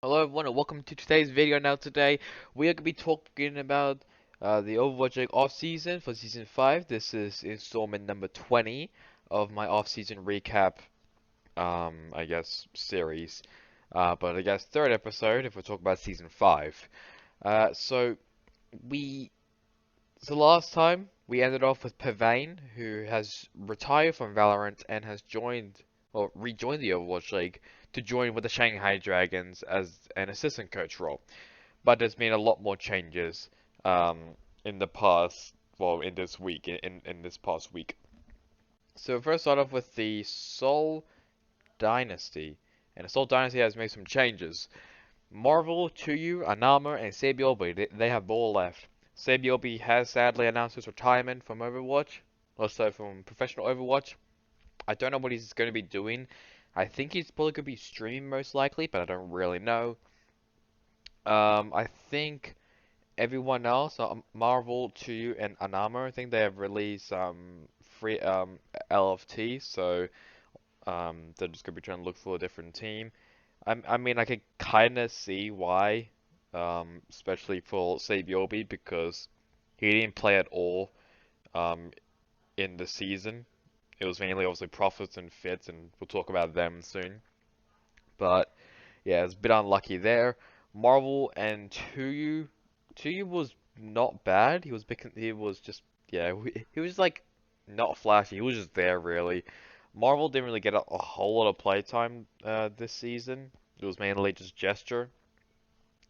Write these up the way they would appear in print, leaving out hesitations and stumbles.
Hello everyone and welcome to today's video. Now today we are going to be talking about the Overwatch League off-season for Season 5. This is installment number 20 of my off-season recap, I guess, series. But I guess third episode if we're talking about Season 5. So we, the last time we ended off with Pavane, who has retired from Valorant and has joined, or rejoined the Overwatch League to join with the Shanghai Dragons as an assistant coach role. But there's been a lot more changes in the past, well, in this week, in this past week. So first start off with the Seoul Dynasty. And the Seoul Dynasty has made some changes. Marvel, Chuyu, Anama, and Sabiobi, they have all left. Sabiobi has sadly announced his retirement from Overwatch, also from professional Overwatch. I don't know what he's going to be doing. I think he's probably going to be streaming most likely, but I don't really know. I think everyone else, Marvel 2 and Anama, I think they have released free LFT, so they're just gonna be trying to look for a different team. I mean, I could kind of see why, especially for Sabiobi, because he didn't play at all um, in the season. It was mainly obviously profits and fits, and we'll talk about them soon. But yeah, it's a bit unlucky there. Marvel and Tuyu was not bad. He was just yeah, he was like not flashy. He was just there really. Marvel didn't really get a whole lot of playtime this season. It was mainly just gesture,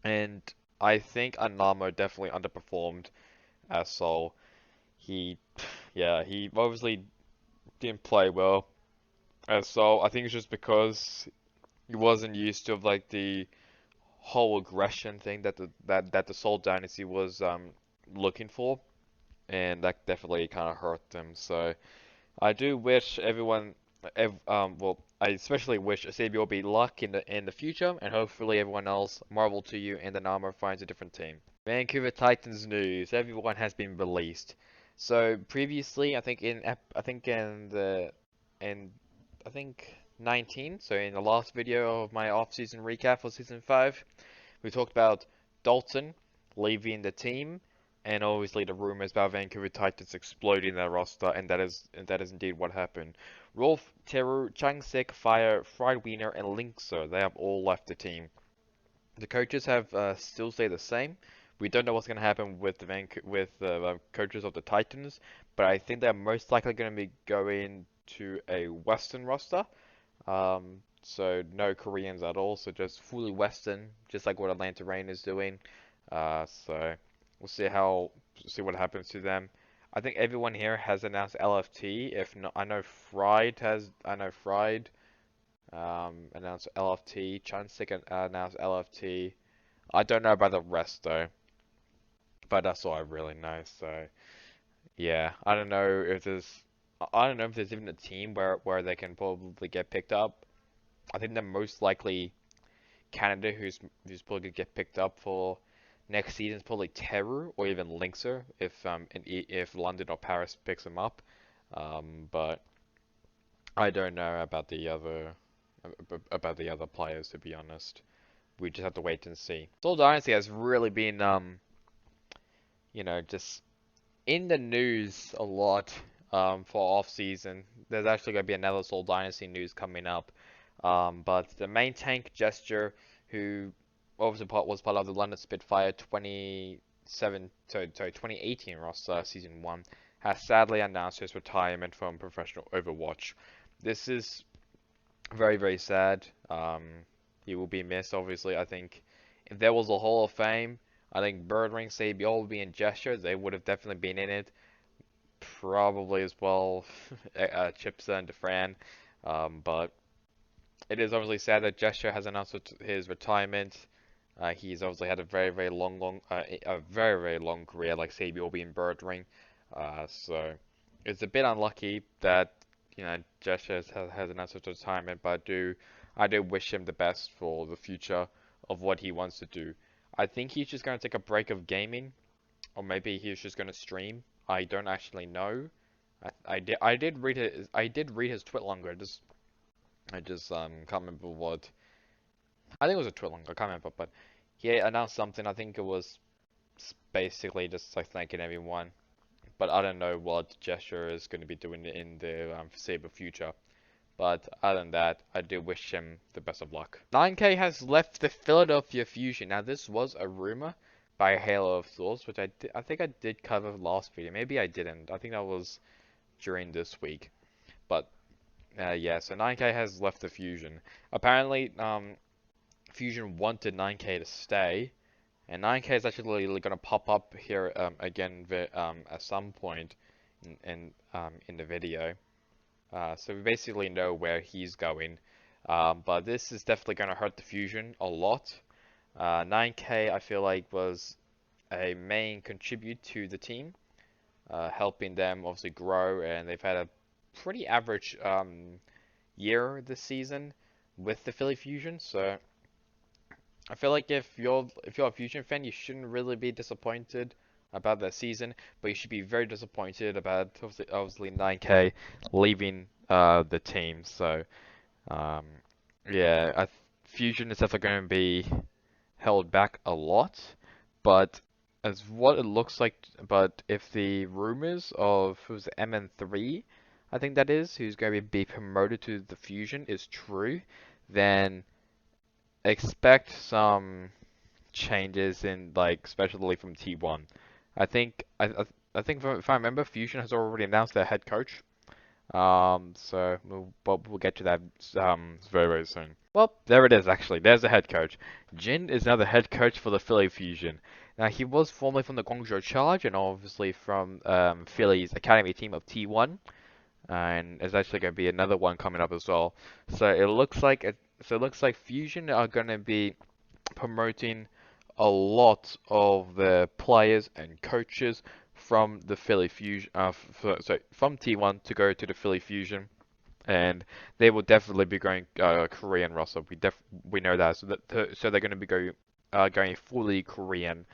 and I think Anamo definitely underperformed as Sol. He yeah, he obviously didn't play well as Sol. I think it's just because he wasn't used to like the whole aggression thing that the Seoul Dynasty was looking for, and that definitely kind of hurt them. So I do wish everyone, well, I especially wish Asabio be luck in the future, and hopefully everyone else, Marvel to you and the Nama finds a different team. Vancouver Titans news. Everyone has been released. So previously, I think in the in I think 19. So in the last video of my off-season recap for season 5, we talked about Dalton leaving the team, and obviously the rumors about Vancouver Titans exploding their roster, and that is indeed what happened. Rolf, Teru, Changsik, Fire, Fried Wiener, and Linkser, they have all left the team. The coaches have still stayed the same. We don't know what's going to happen with the coaches of the Titans, but I think they're most likely going to be going to a Western roster. So no Koreans at all, so just fully Western, just like what Atlanta Reign is doing. So we'll see what happens to them. I think everyone here has announced LFT. If not, I know Fried announced LFT. Chansik announced LFT. I don't know about the rest though, but that's all I really know. So yeah, I don't know if there's even a team where they can probably get picked up. I think the most likely candidate who's probably gonna get picked up for next season is probably Teru or even Linkser if London or Paris picks him up. But I don't know about the other players, to be honest. We just have to wait and see. Seoul Dynasty has really been just in the news a lot for off season. There's actually going to be another Seoul Dynasty news coming up. But the main tank Gesture, who obviously was part of the London Spitfire 2018 roster season 1, has sadly announced his retirement from professional Overwatch. This is very, very sad. He will be missed, obviously. I think if there was a Hall of Fame, I think Birdring, Sabiol would be in Gesture. They would have definitely been in it. Probably as well, Chipsa and Defran. But it is obviously sad that Gesture has announced his retirement. He's obviously had a very, very a very, very long career, like Sabiol being Birdring. So it's a bit unlucky that Gesture has announced his retirement, but I do wish him the best for the future of what he wants to do. I think he's just going to take a break of gaming, or maybe he's just going to stream. I don't actually know. I did read his tweet longer. I just can't remember I think it was a tweet link, I can't remember, but he announced something. I think it was basically just like thanking everyone, but I don't know what gesture is going to be doing in the foreseeable future. But other than that, I do wish him the best of luck. NineK has left the Philadelphia Fusion. Now, this was a rumor by Halo of Thoughts, which I think I did cover last video. Maybe I didn't. I think that was during this week. But yeah, so NineK has left the Fusion. Apparently, Fusion wanted NineK to stay, and NineK is actually going to pop up here again at some point in the video. So we basically know where he's going. But this is definitely going to hurt the Fusion a lot. NineK, I feel like, was a main contribute to the team, helping them obviously grow, and they've had a pretty average year this season with the Philly Fusion. So I feel like if you're a Fusion fan, you shouldn't really be disappointed about that season, but you should be very disappointed about obviously NineK leaving the team. So um, yeah, Fusion is definitely going to be held back a lot, but as what it looks like, but if the rumors of who's MN3, I think that is, who's going to be promoted to the Fusion is true, then expect some changes in like especially from T1. I think I think if I remember, Fusion has already announced their head coach. So we'll get to that very soon. Well, there it is actually. There's the head coach. Jin is now the head coach for the Philly Fusion. Now he was formerly from the Guangzhou Charge and obviously from Philly's academy team of T1, and there's actually going to be another one coming up as well. So it looks like Fusion are going to be promoting a lot of the players and coaches from the Philly Fusion, from T1 to go to the Philly Fusion, and they will definitely be going Korean roster. We know that, so they're going to be going fully Korean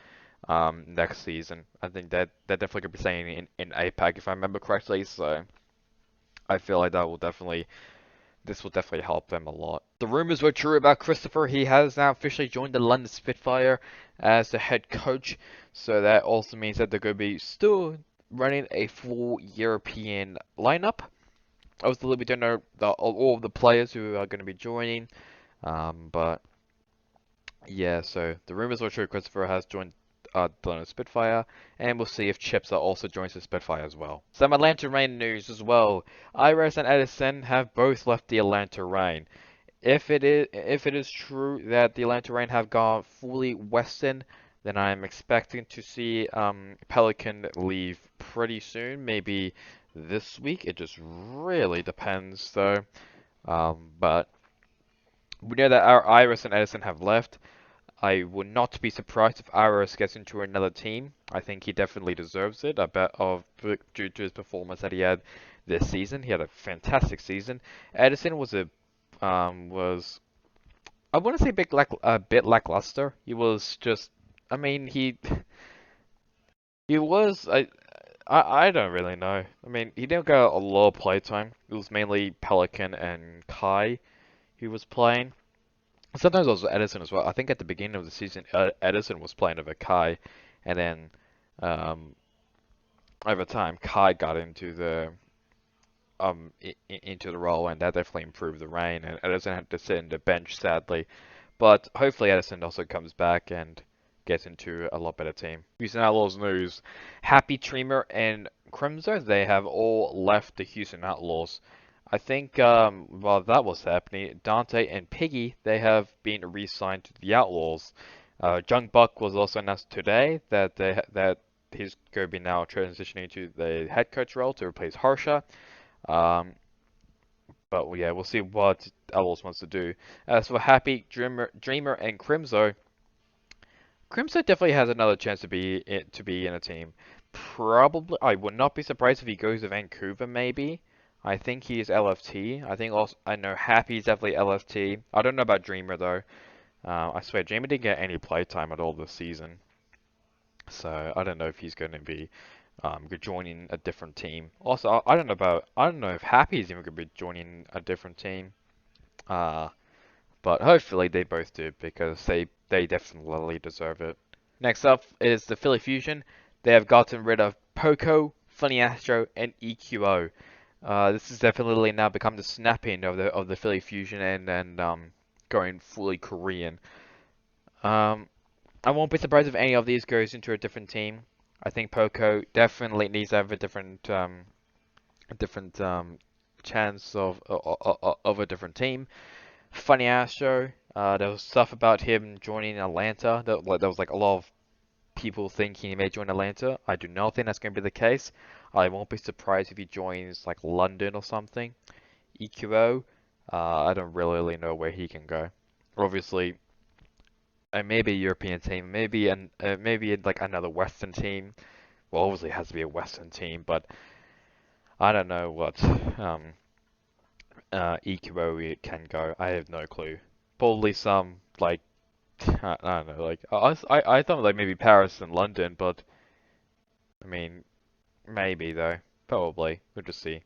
next season. I think that they're definitely going to be staying in APAC if I remember correctly. So I feel like this will definitely help them a lot. The rumors were true about Christopher. He has now officially joined the London Spitfire as the head coach. So that also means that they're going to be still running a full European lineup. Obviously, we don't know all of the players who are going to be joining. But yeah, so the rumors were true. Christopher has joined the London Spitfire, and we'll see if Chips also joins the Spitfire as well. Some Atlanta Reign news as well. Iris and Edison have both left the Atlanta Reign. If it is true that the Atlanta Reign have gone fully Western, then I'm expecting to see Pelican leave pretty soon, maybe this week. It just really depends though. But we know that our Iris and Edison have left. I would not be surprised if Iris gets into another team. I think he definitely deserves it. I bet due to his performance that he had this season. He had a fantastic season. Edison was I wouldn't say a bit lackluster. He was just I mean he was I don't really know. I mean he didn't get a lot of play time. It was mainly Pelican and Kai he was playing. Sometimes also Edison as well. I think at the beginning of the season, Edison was playing over Kai, and then um, over time, Kai got into the role, and that definitely improved the reign. And Edison had to sit in the bench, sadly, but hopefully Edison also comes back and gets into a lot better team. Houston Outlaws news: Happy Dreamer and Crimson, they have all left the Houston Outlaws. I think while that was happening, Dante and Piggy, they have been re-signed to the Outlaws. Jung Buck was also announced today that he's going to be now transitioning to the head coach role to replace Harsha. Um, but yeah, we'll see what Outlaws wants to do. As for Happy Dreamer and Crimson, Crimson definitely has another chance to be in a team. Probably, I would not be surprised if he goes to Vancouver. Maybe. I think he is LFT. I think also I know Happy is definitely LFT. I don't know about Dreamer though. I swear Dreamer didn't get any playtime at all this season, so I don't know if he's going to be joining a different team. Also, I don't know if Happy is even going to be joining a different team. Uh, But hopefully they both do because they definitely deserve it. Next up is the Philly Fusion. They have gotten rid of Poco, Funny Astro, and EQO. This has definitely now become the snapping of the Philly Fusion and going fully Korean. Um, I won't be surprised if any of these goes into a different team. I think Poco definitely needs to have a different chance of a different team. Funny Astro. There was stuff about him joining Atlanta. There was like a lot of people thinking he may join Atlanta. I do not think that's going to be the case. I won't be surprised if he joins like London or something. EQO, I don't really know where he can go. Obviously, maybe a European team, maybe like another Western team. Well, obviously it has to be a Western team, but I don't know what EQO can go. I have no clue. Probably some like I don't know, like I thought like maybe Paris and London, but I mean maybe though, probably. We'll just see.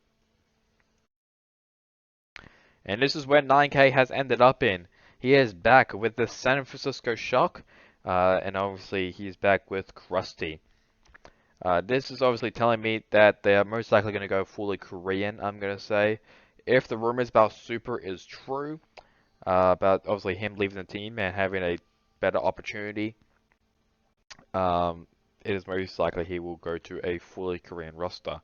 And this is where NineK has ended up in. He is back with the San Francisco Shock, and obviously he's back with Crusty. This is obviously telling me that they are most likely going to go fully Korean, I'm going to say. If the rumors about Super is true, about obviously him leaving the team and having a better opportunity, it is most likely he will go to a fully Korean roster.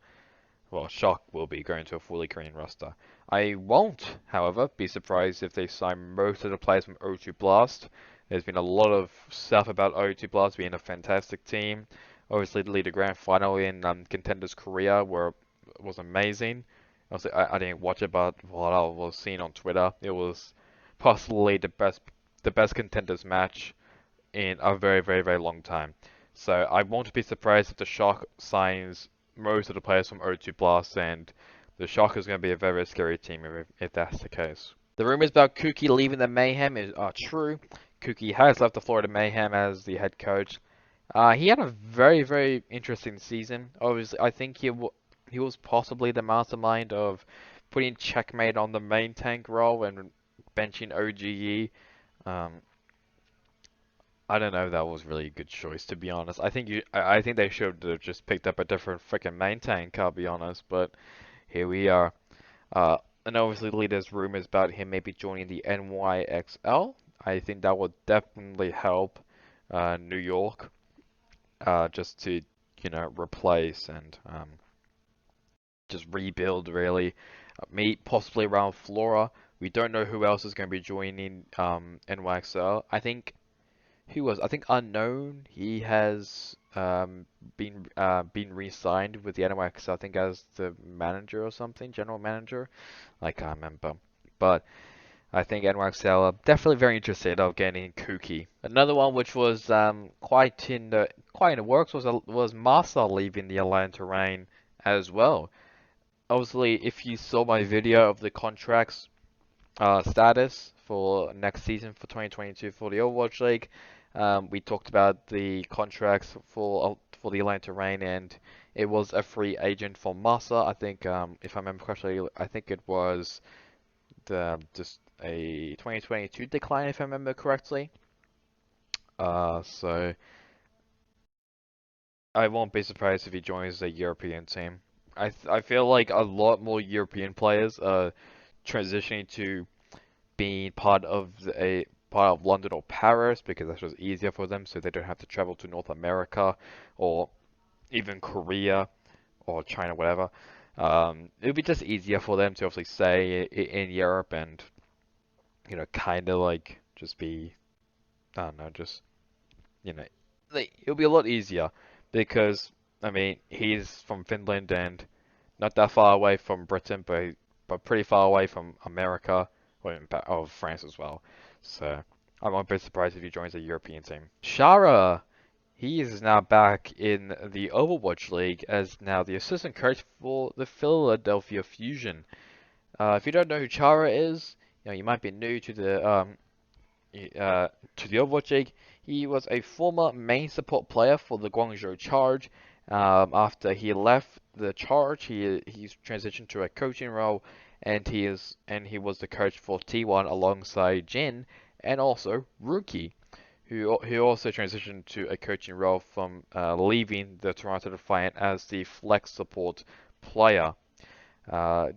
Well, Shock will be going to a fully Korean roster. I won't, however, be surprised if they sign most of the players from O2 Blast. There's been a lot of stuff about O2 Blast being a fantastic team. Obviously, the leader grand final in Contenders Korea was amazing. Obviously, I didn't watch it, but what I was seeing on Twitter, it was possibly the best Contenders match in a very long time. So I won't be surprised if the Shock signs most of the players from O2 Blast, and the Shock is going to be a very scary team if that's the case. The rumors about Kuki leaving the Mayhem are true. Kuki has left the Florida Mayhem as the head coach. He had a very interesting season. Obviously, I think he was possibly the mastermind of putting Checkmate on the main tank role and benching OGE. Um, I don't know if that was really a good choice, to be honest. I think they should have just picked up a different freaking main tank, I'll be honest. But here we are. And obviously there's rumors about him maybe joining the NYXL. I think that would definitely help New York, just to replace and just rebuild really. Meet possibly around Flora. We don't know who else is going to be joining NYXL. I think Unknown. He has been re-signed with the NYX, I think as the manager or something, general manager. I can't remember. But I think NYXL are definitely very interested of getting Kuki. Another one which was quite in the works was Masa leaving the Atlanta Reign as well. Obviously, if you saw my video of the contracts status for next season for 2022 for the Overwatch League. We talked about the contracts for the Atlanta Reign, and it was a free agent for Masa. I think, if I remember correctly, I think it was just a 2022 decline, if I remember correctly. So I won't be surprised if he joins the European team. I feel like a lot more European players are transitioning to being part of London or Paris because that's just easier for them, so they don't have to travel to North America or even Korea or China, whatever. It would be just easier for them to obviously stay in Europe and kind of like just be, I don't know, just you know, it'll be a lot easier because I mean he's from Finland and not that far away from Britain, but pretty far away from America or of France as well. So I won't be surprised if he joins a European team. Shara, he is now back in the Overwatch League as now the assistant coach for the Philadelphia Fusion. If you don't know who Chara is, you might be new to the Overwatch League. He was a former main support player for the Guangzhou Charge. After he left the Charge, he's transitioned to a coaching role, and he was the coach for T1 alongside Jin and also Rookie, who also transitioned to a coaching role from leaving the Toronto Defiant as the flex support player. Uh,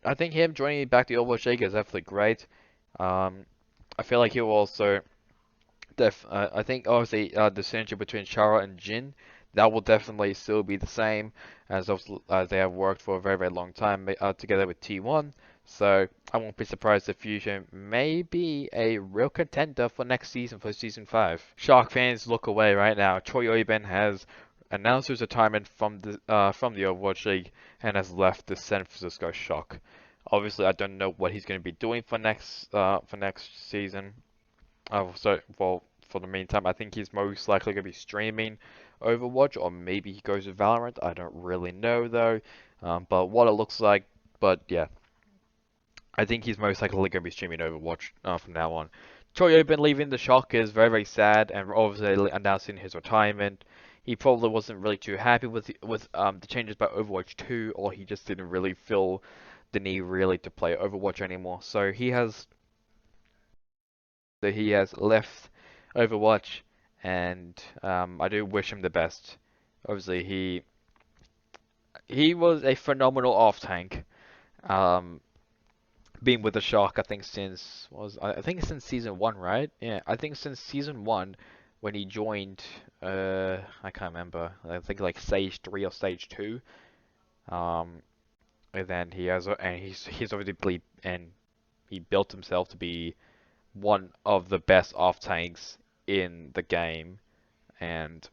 I think him joining back the Overwatch League is definitely great. Um, I feel like he will also I think obviously the synergy between Chara and Jin, that will definitely still be the same as they have worked for a very very long time together with T1. So I won't be surprised if Fusion may be a real contender for next season for season 5. Shark fans, look away right now. Choi Oiben has announced his retirement from the Overwatch League and has left the San Francisco Shock. Obviously, I don't know what he's going to be doing for next season. Well, for the meantime, I think he's most likely going to be streaming Overwatch, or maybe he goes to Valorant. I don't really know though. But what it looks like, but yeah, I think he's most likely going to be streaming Overwatch from now on. Choyo been leaving the Shock is very very sad, and obviously announcing his retirement. He probably wasn't really too happy with the changes by Overwatch 2, or he just didn't really feel the need really to play Overwatch anymore. So he has left Overwatch, and I do wish him the best. Obviously, he was a phenomenal off tank. Um, being with the Shark, I think since season 1, right? Yeah, I think since season 1 when he joined. I can't remember. I think like stage 3 or stage 2. Um, and then he's obviously and he built himself to be one of the best off tanks in the game, and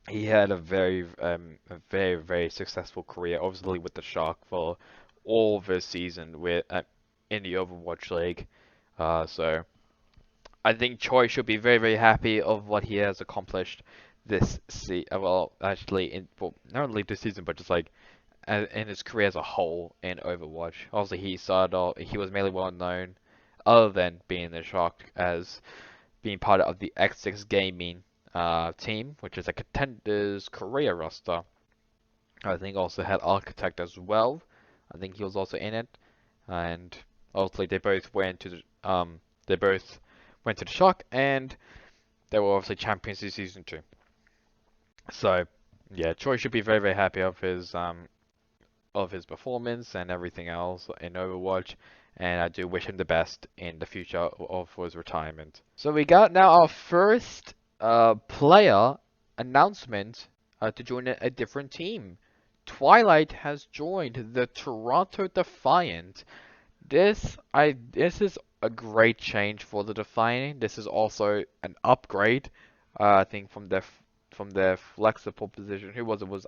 he had a very successful career, obviously with the Shark for all of his season in the Overwatch League. So I think Choi should be very very happy of what he has accomplished well, actually, not only this season, but just like in his career as a whole in Overwatch. Obviously, he was mainly well known, other than being the Shark, as being part of the X6 Gaming team, which is a Contenders Korea roster. I think also had Architect as well. I think he was also in it, and obviously they both went to the Shock, and they were obviously champions this season too. So yeah, Choi should be very very happy of his performance and everything else in Overwatch, and I do wish him the best in the future of his retirement. So we got now our first player announcement to join a different team. Twilight has joined the Toronto Defiant. This is a great change for the Defiant. This is also an upgrade, I think from their flexible position. Who was it? Was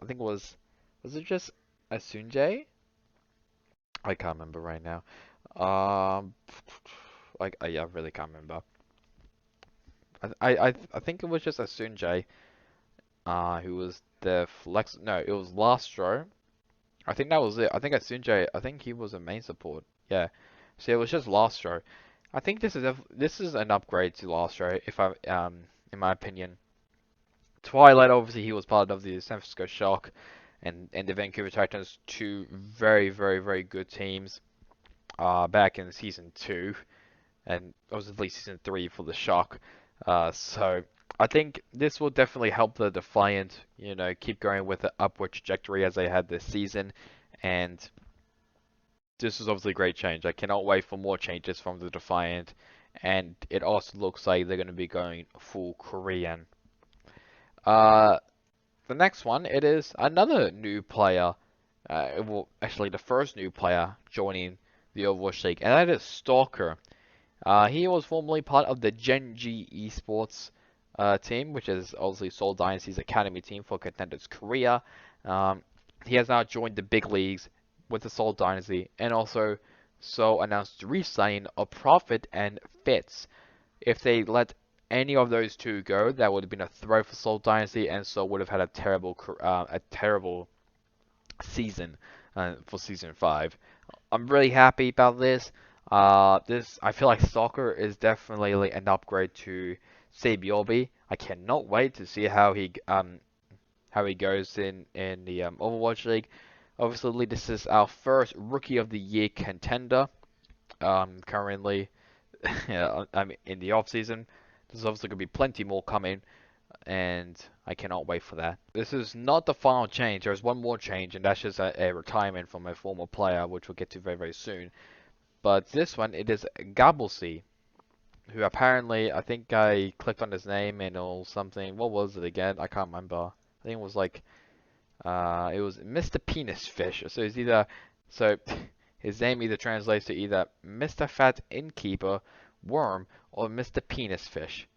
it just Asunjae? I can't remember right now. Um, yeah, I really can't remember. I think it was just Asunjae, who was the flex. No, it was Lastro. I think that was it. I think Asunjae. I think he was a main support. Yeah. So it was just Lastro. I think this is an upgrade to Lastro, if I in my opinion. Twilight, obviously, he was part of the San Francisco Shock and the Vancouver Titans, two very, very, very good teams back in season 2, and obviously season 3 for the Shock. So I think this will definitely help the Defiant, keep going with the upward trajectory as they had this season, and this is obviously a great change. I cannot wait for more changes from the Defiant, and it also looks like they're going to be going full Korean. Uh, the next one, it is another new player. Well, actually, the first new player joining the Overwatch League, and that is Stalker. He was formerly part of the Gen G Esports team, which is obviously Seoul Dynasty's academy team for Contenders Korea. He has now joined the big leagues with the Seoul Dynasty, and also announced re-signing of Profit and Fitz. If they let any of those two go, that would have been a throw for Seoul Dynasty, and Seoul would have had a terrible season for season 5. I'm really happy about this. I feel like Stalker is definitely an upgrade to Sabiobi. I cannot wait to see how he goes in the Overwatch League. Obviously, this is our first Rookie of the Year contender. Currently, yeah, I mean, in the off season, there's obviously gonna be plenty more coming, and I cannot wait for that. This is not the final change. There's one more change, and that's just a retirement from a former player, which we'll get to very, very soon. But this one, it is Gabblesy, who apparently, I think I clicked on his name and or something. What was it again? I can't remember. I think it was like, it was Mr. Penis Fish. So it's either, so his name either translates to either Mr. Fat Innkeeper Worm or Mr. Penis Fish.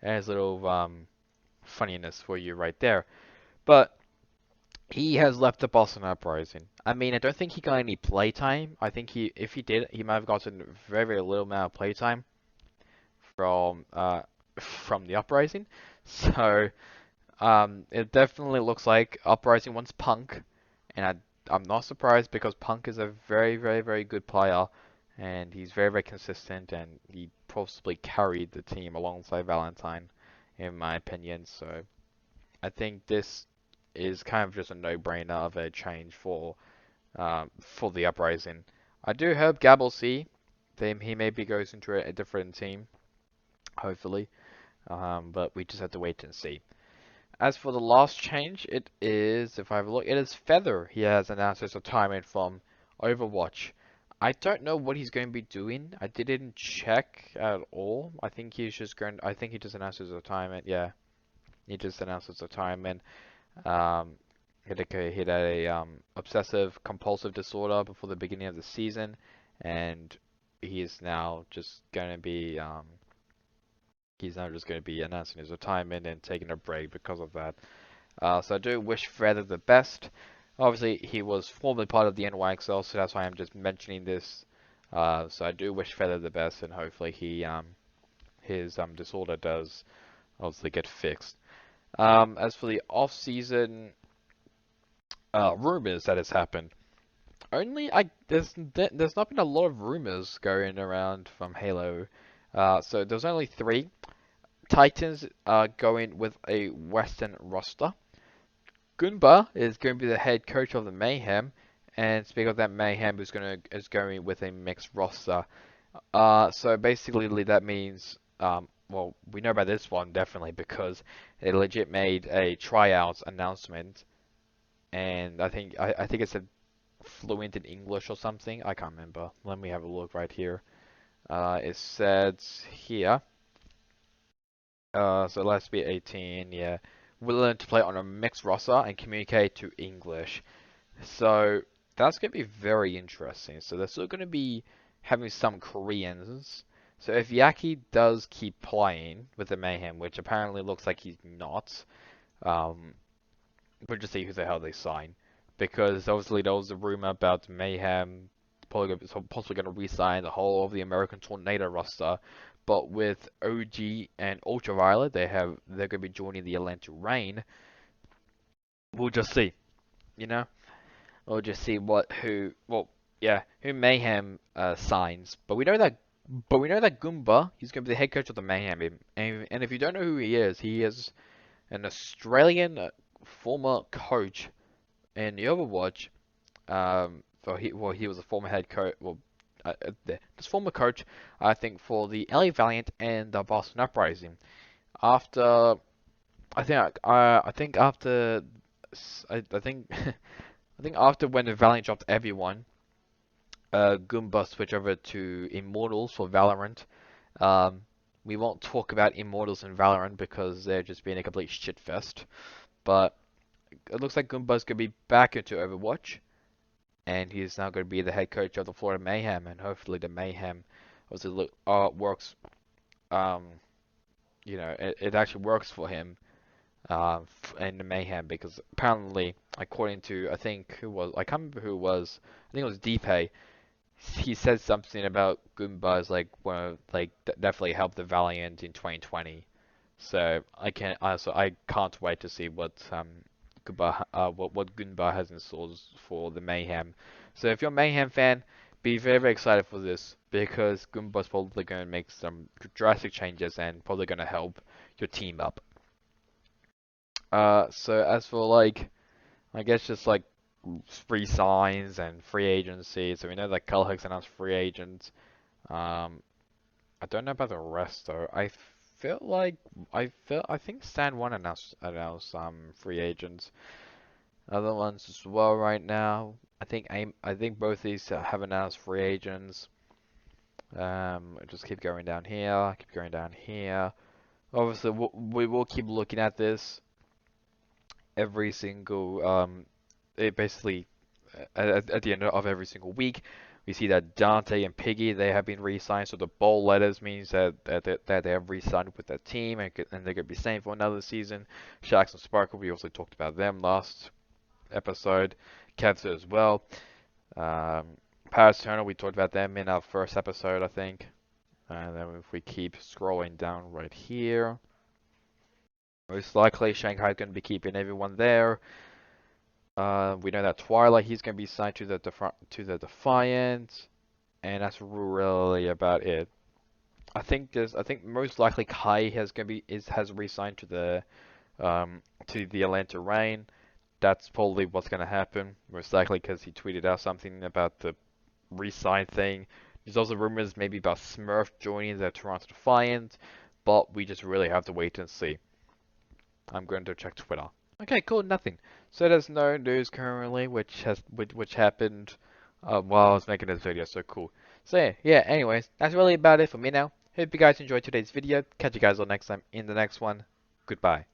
There's a little funniness for you right there. But he has left the Boston Uprising. I mean, I don't think he got any playtime. I think if he did, he might have gotten very, very little amount of playtime from from the Uprising. So it definitely looks like Uprising wants Punk, and I'm not surprised because Punk is a very, very, very good player, and he's very, very consistent, and he possibly carried the team alongside Valentine, in my opinion. So I think this is kind of just a no-brainer of a change for the Uprising. I do hope Gabble C, he maybe goes into a different team, hopefully, but we just have to wait and see. As for the last change, it is, if I have a look, it is Feather. He has announced his retirement from Overwatch. I don't know what he's going to be doing. I didn't check at all. I think he's just going. I think he just announced his retirement. Yeah, he just announced his retirement. Um, he had a obsessive compulsive disorder before the beginning of the season, and he is now just going to be he's now just going to be announcing his retirement and taking a break because of that. So I do wish Feather the best. Obviously, he was formerly part of the NYXL, so that's why I'm just mentioning this. So I do wish Feather the best, and hopefully his disorder does obviously get fixed. As for the off-season rumors that has happened, there's not been a lot of rumors going around from Halo. So there's only three. Titans are going with a Western roster. Gunba is going to be the head coach of the Mayhem, and speaking of that, Mayhem is going with a mixed roster. So basically that means, well, we know about this one definitely because they legit made a tryouts announcement, and I think it said fluent in English or something. I can't remember. Let me have a look right here. It said here. So let's be 18, yeah. We learn to play on a mixed roster and communicate to English. So that's going to be very interesting. So they're still going to be having some Koreans. So if Yaki does keep playing with the Mayhem, which apparently looks like he's not, we'll just see who the hell they sign. Because obviously there was a rumor about Mayhem possibly going to re-sign the whole of the American Tornado roster. But with OG and Ultraviolet, they're going to be joining the Atlanta Reign. We'll just see, you know. We'll just see who Mayhem signs. But we know that Goomba, he's going to be the head coach of the Mayhem. And if you don't know who he is an Australian former coach in the Overwatch. He was a former head coach. Well, this former coach, I think, for the LA Valiant and the Boston Uprising. After, I think after, I think, I think after when the Valiant dropped everyone, Goomba switched over to Immortals for Valorant. We won't talk about Immortals and Valorant because they're just being a complete shitfest. But it looks like Goomba's gonna be back into Overwatch, and he's now going to be the head coach of the Florida Mayhem, and hopefully the Mayhem works. It actually works for him in the Mayhem because apparently, according to I can't remember who it was. I think it was Deepay. He said something about Goombas definitely helped the Valiant in 2020. So I can't wait to see what what Goomba has in stores for the Mayhem. So if you're a Mayhem fan, be very, very excited for this because Goomba's probably going to make some drastic changes and probably going to help your team up. So as for I guess just free signs and free agency. So we know that Culhug's announced free agents. I don't know about the rest though. I think Stan One announced free agents. Other ones as well right now. I think both these have announced free agents. Just keep going down here. Keep going down here. Obviously, we will keep looking at this every single it basically at the end of every single week. We see that Dante and Piggy they have been re-signed, so the bold letters means that they have re-signed with that team and they're gonna be staying for another season. Shax and Sparkle, we also talked about them last episode. Kevster as well. Paris Turner, we talked about them in our first episode, I think. And then if we keep scrolling down right here, most likely Shanghai's going to be keeping everyone there. We know that Twilight, he's going to be signed to the Defiant, and that's really about it. I think most likely Kai has re-signed to the Atlanta Reign. That's probably what's going to happen, most likely because he tweeted out something about the re-sign thing. There's also rumors maybe about Smurf joining the Toronto Defiant, but we just really have to wait and see. I'm going to check Twitter. Okay, cool, nothing. So there's no news currently, which happened while I was making this video. So cool. So yeah. Anyways, that's really about it for me now. Hope you guys enjoyed today's video. Catch you guys all next time in the next one. Goodbye.